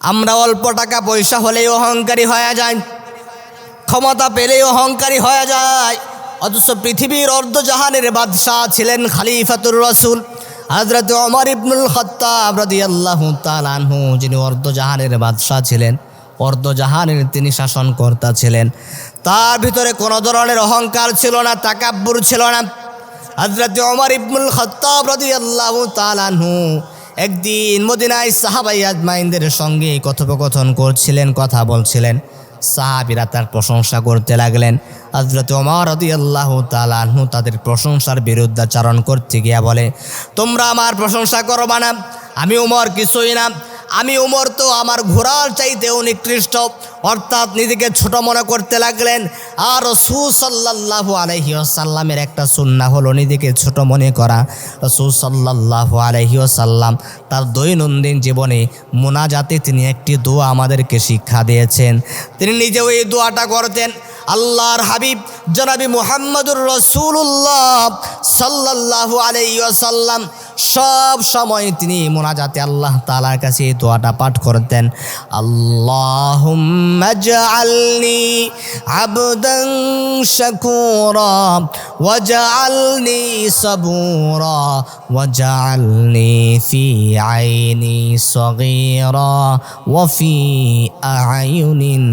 আমরা অল্প টাকা পয়সা হলেই অহংকারী হয়ে যাই, ক্ষমতা পেলেই অহংকারী হয়ে যায়। অথচ পৃথিবীর অর্ধজাহানের বাদশাহ ছিলেন খলিফাতুর রাসূল হযরত ওমর ইবনুল খাত্তাব রাদিয়াল্লাহু তাআলা আনহু, যিনি অর্ধজাহানের বাদশাহ ছিলেন, অর্ধজাহানের তিনি শাসনকর্তা ছিলেন। তার ভিতরে কোনো ধরনের অহংকার ছিল না, তাকাব্বুর ছিল না। হযরত ওমর ইবনুল খাত্তাব রাদিয়াল্লাহু তাআলা আনহু একদিন মদিনায় সাহাবায়ে আজমাইনদের সঙ্গে কথোপকথন করছিলেন, কথা বলছিলেন। সাহাবীরা তার প্রশংসা করতে লাগলেন। হযরত ওমর রাদিয়াল্লাহু তাআলা আনহু তাদের প্রশংসার বিরুদ্ধাচারণ করতে গিয়া বলে, তোমরা আমার প্রশংসা করবা না, আমি ওমর কিছুই না, আমি ওমর তো আমার ঘোড়ার চাইতেও নিকৃষ্ট। অর্থাৎ নিজেকে ছোট মনে করতে লাগলেন। আর রাসূল সাল্লাল্লাহু আলাইহি ওয়াসাল্লামের একটা সুন্নাহ হলো নিজেকে ছোট মনে করা। রাসূল সাল্লাল্লাহু আলাইহি ওয়াসাল্লাম তার দৈনন্দিন জীবনে মুনাজাতে তিনি একটি দোয়া আমাদেরকে শিক্ষা দিয়েছেন। তিনি নিজেও এই দোয়াটা করতেন। আল্লাহর হাবিব জনাবি মুহাম্মদুর রাসূলুল্লাহ সাল্লাল্লাহু আলাইহি ওয়াসাল্লাম সব সময় তিনি মুনাজাতে আল্লাহ তাআলার কাছে এই দোয়াটা পাঠ করতেন। আল্লাহুম্মা জাআলনি আবদান শাকুরা ওয়াজআলনি সাবুরা ওয়াজআলনি ফি আইনি সগীরা ওয়া ফি আ'য়ুনিন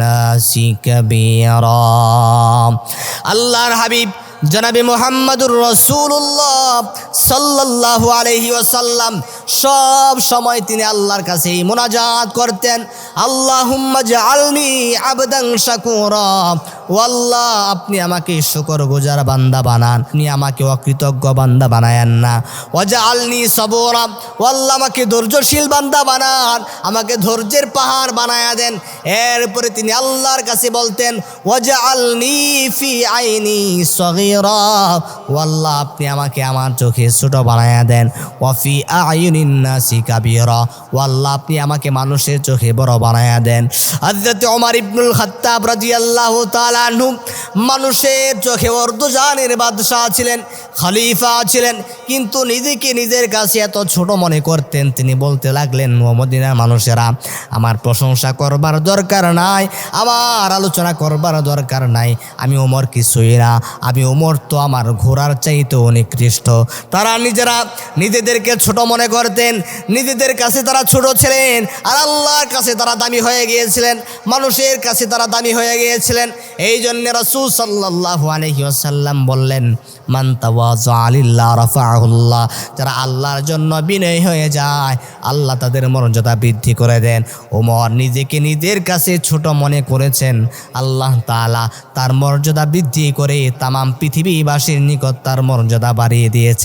নাসি কাবীরা। আল্লাহর হাবিব জনাবি মুহাম্মদুর রাসূলুল্লাহ সাল্লাল্লাহু আলাইহি ওয়াসাল্লাম সব সময় তিনি আল্লাহর কাছে এই মুনাজাত করতেন। আল্লাহুম্মা জাআলনি আবদান শাকুরা, ও আল্লাহ আপনি আমাকে শুকরগুজার বান্দা বানান, আপনি আমাকে অকৃতজ্ঞ বান্দা বানায়েন না। ওয়াজআলনি সাবুরা, ও আল্লাহ আমাকে ধৈর্যশীল বান্দা বানান, আমাকে ধৈর্যের পাহাড় বানায়া দেন। এরপরে তিনি আল্লাহর কাছে বলতেন ওয়াজআলনি ফি আইনি সগীরা, ও আল্লাহ আপনি আমাকে আমার চোখে ছোট বানায়া দেন। ওয়া ফি আ'য়ুনিন নাসি কাবীরা, ও আল্লাহ আপনি আমাকে মানুষের চোখে বড় বানায়া দেন। হযরত ওমর ইবনুল খাত্তাব রাদিয়াল্লাহু তাআলা আনহু মানুষের চোখে অর্ধজাহানের বাদশাহ ছিলেন, খলিফা ছিলেন, কিন্তু নিজেকে নিজের কাছে এত ছোট মনে করতেন। তিনি বলতে লাগলেন, ও মদিনার মানুষেরা, আমার প্রশংসা করবার দরকার নাই, আমার আলোচনা করবার দরকার নাই, আমি ওমর কিছুই না, আমি ওমর তো আমার ঘোড়ার চাইতেও নিকৃষ্ট। তারা নিজেরা নিজেদেরকে ছোট মনে করতেন, নিজেদের কাছে তারা ছোট ছিলেন, আর আল্লাহর কাছে তারা দামি হয়ে গিয়েছিলেন, মানুষের কাছে তারা দামি হয়ে গিয়েছিলেন। এই জন্য রাসূল সাল্লাল্লাহু আলাইহি ওয়াসাল্লাম বললেন, মান তাওয়াযা লিল্লাহ রাফাআহুল্লাহ, যারা আল্লাহর জন্য বিনয়ী হয়ে যায় আল্লাহ তাদের মর্যাদা বৃদ্ধি করে দেন। ওমর নিজেকে নিজের কাছে ছোট মনে করেছেন, আল্লাহ তাআলা তার মর্যাদা বৃদ্ধি করে তামাম পৃথিবীবাসীর নিকট তার মর্যাদা বাড়িয়ে দিয়েছেন।